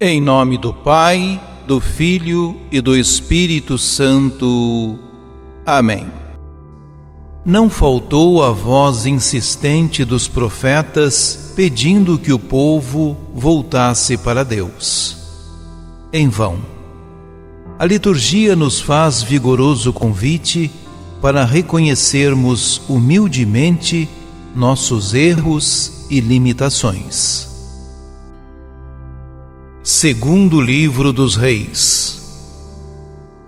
Em nome do Pai, do Filho e do Espírito Santo. Amém. Não faltou a voz insistente dos profetas pedindo que o povo voltasse para Deus. Em vão. A liturgia nos faz vigoroso convite para reconhecermos humildemente nossos erros e limitações. Segundo livro dos Reis.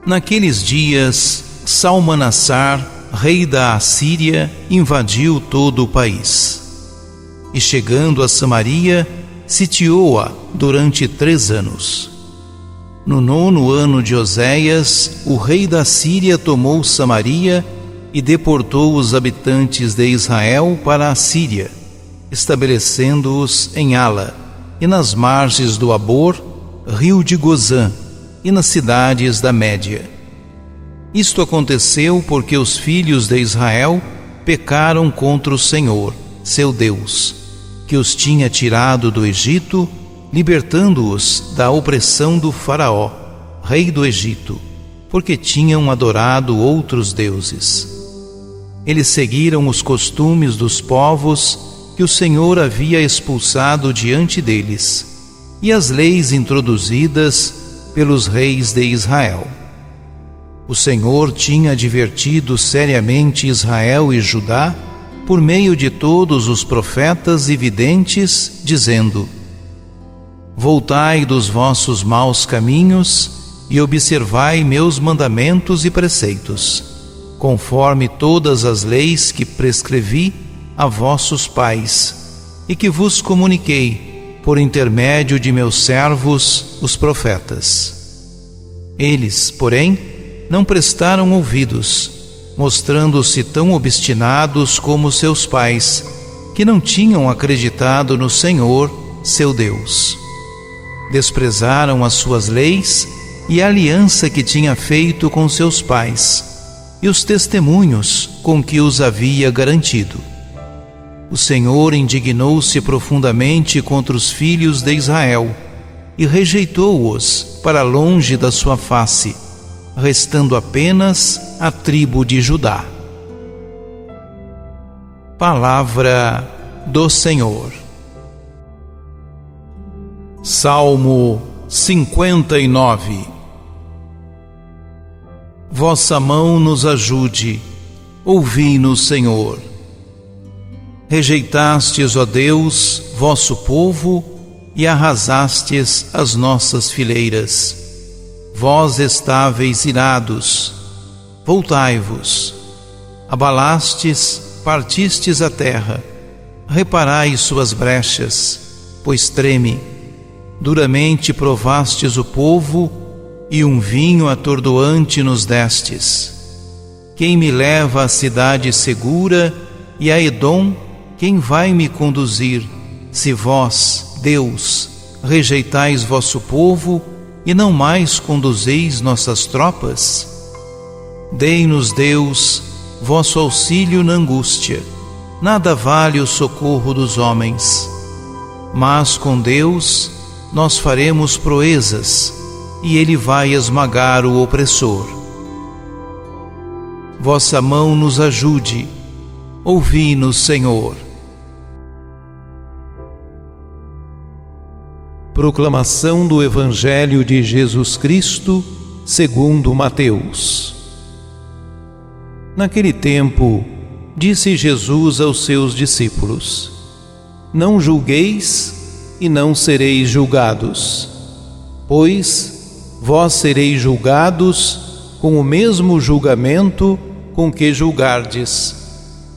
Naqueles dias, Salmanassar, rei da Assíria, invadiu todo o país. E chegando a Samaria, sitiou-a durante 3 anos. No 9º ano de Oséias, o rei da Síria tomou Samaria e deportou os habitantes de Israel para a Síria, estabelecendo-os em Ala, e nas margens do Abor, rio de Gozã, e nas cidades da Média. Isto aconteceu porque os filhos de Israel pecaram contra o Senhor, seu Deus, que os tinha tirado do Egito, libertando-os da opressão do Faraó, rei do Egito, porque tinham adorado outros deuses. Eles seguiram os costumes dos povos que o Senhor havia expulsado diante deles, e as leis introduzidas pelos reis de Israel. O Senhor tinha advertido seriamente Israel e Judá por meio de todos os profetas e videntes, dizendo: Voltai dos vossos maus caminhos e observai meus mandamentos e preceitos, conforme todas as leis que prescrevi a vossos pais e que vos comuniquei por intermédio de meus servos, os profetas. Eles, porém, não prestaram ouvidos, mostrando-se tão obstinados como seus pais, que não tinham acreditado no Senhor, seu Deus. Desprezaram as suas leis e a aliança que tinha feito com seus pais, e os testemunhos com que os havia garantido. O Senhor indignou-se profundamente contra os filhos de Israel e rejeitou-os para longe da sua face, restando apenas a tribo de Judá. Palavra do Senhor. Salmo 59. Vossa mão nos ajude, ouvi-nos, Senhor. Rejeitastes, ó Deus, vosso povo e arrasastes as nossas fileiras. Vós estáveis irados, voltai-vos. Abalastes, partistes a terra, reparai suas brechas, pois treme. Duramente provastes o povo e um vinho atordoante nos destes. Quem me leva à cidade segura e a Edom, quem vai me conduzir, se vós, Deus, rejeitais vosso povo e não mais conduzeis nossas tropas? Dei-nos, Deus, vosso auxílio na angústia. Nada vale o socorro dos homens. Mas com Deus nós faremos proezas, e Ele vai esmagar o opressor. Vossa mão nos ajude, ouvi-nos, Senhor. Proclamação do Evangelho de Jesus Cristo, segundo Mateus. Naquele tempo, disse Jesus aos seus discípulos: Não julgueis e não sereis julgados, pois vós sereis julgados com o mesmo julgamento com que julgardes,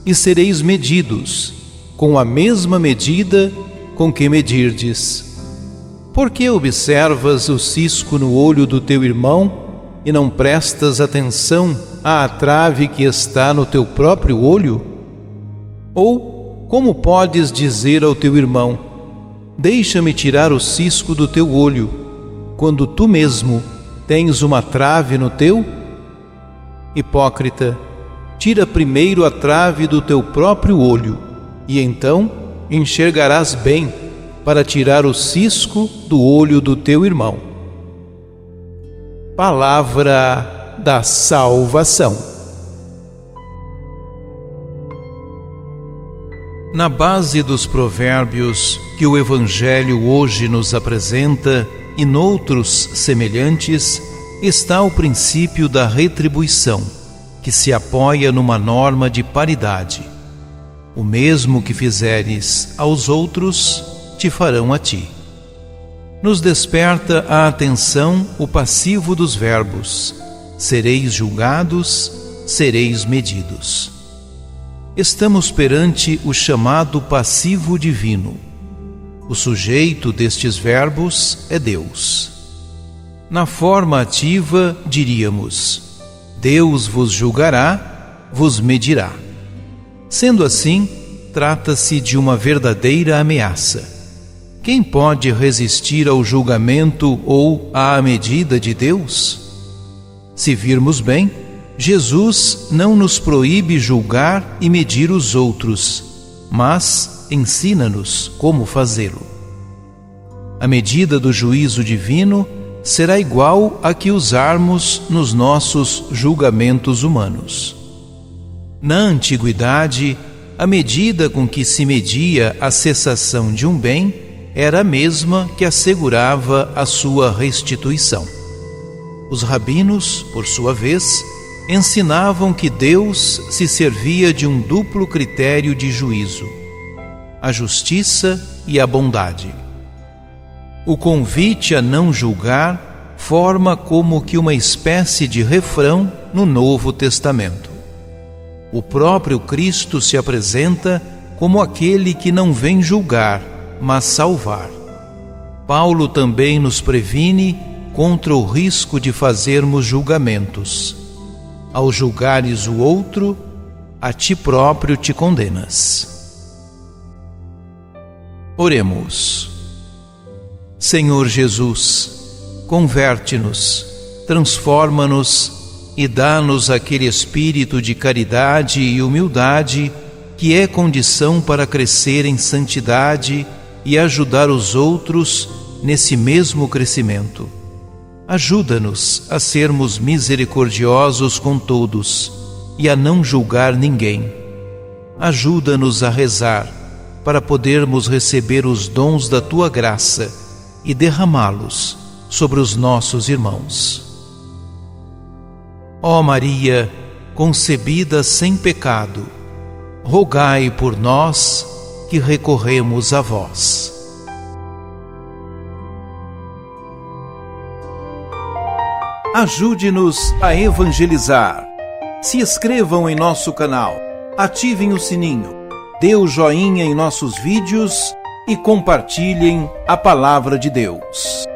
e sereis medidos com a mesma medida com que medirdes. Por que observas o cisco no olho do teu irmão e não prestas atenção à trave que está no teu próprio olho? Ou como podes dizer ao teu irmão: Deixa-me tirar o cisco do teu olho, quando tu mesmo tens uma trave no teu? Hipócrita, tira primeiro a trave do teu próprio olho, e então enxergarás bem para tirar o cisco do olho do teu irmão. Palavra da salvação. Na base dos provérbios que o Evangelho hoje nos apresenta e noutros semelhantes, está o princípio da retribuição, que se apoia numa norma de paridade. O mesmo que fizeres aos outros, te farão a ti. Nos desperta a atenção o passivo dos verbos: sereis julgados, sereis medidos. Estamos perante o chamado passivo divino. O sujeito destes verbos é Deus. Na forma ativa, diríamos: Deus vos julgará, vos medirá. Sendo assim, trata-se de uma verdadeira ameaça. Quem pode resistir ao julgamento ou à medida de Deus? Se virmos bem, Jesus não nos proíbe julgar e medir os outros, mas ensina-nos como fazê-lo. A medida do juízo divino será igual a que usarmos nos nossos julgamentos humanos. Na antiguidade, a medida com que se media a cessação de um bem era a mesma que assegurava a sua restituição. Os rabinos, por sua vez, ensinavam que Deus se servia de um duplo critério de juízo: a justiça e a bondade. O convite a não julgar forma como que uma espécie de refrão no Novo Testamento. O próprio Cristo se apresenta como aquele que não vem julgar, mas salvar. Paulo também nos previne contra o risco de fazermos julgamentos. Ao julgares o outro, a ti próprio te condenas. Oremos. Senhor Jesus, converte-nos, transforma-nos e dá-nos aquele espírito de caridade e humildade que é condição para crescer em santidade e ajudar os outros nesse mesmo crescimento. Ajuda-nos a sermos misericordiosos com todos e a não julgar ninguém. Ajuda-nos a rezar para podermos receber os dons da Tua graça e derramá-los sobre os nossos irmãos. Ó Maria, concebida sem pecado, rogai por nós que recorremos a vós. Ajude-nos a evangelizar. Se inscrevam em nosso canal, ativem o sininho, dê o joinha em nossos vídeos e compartilhem a palavra de Deus.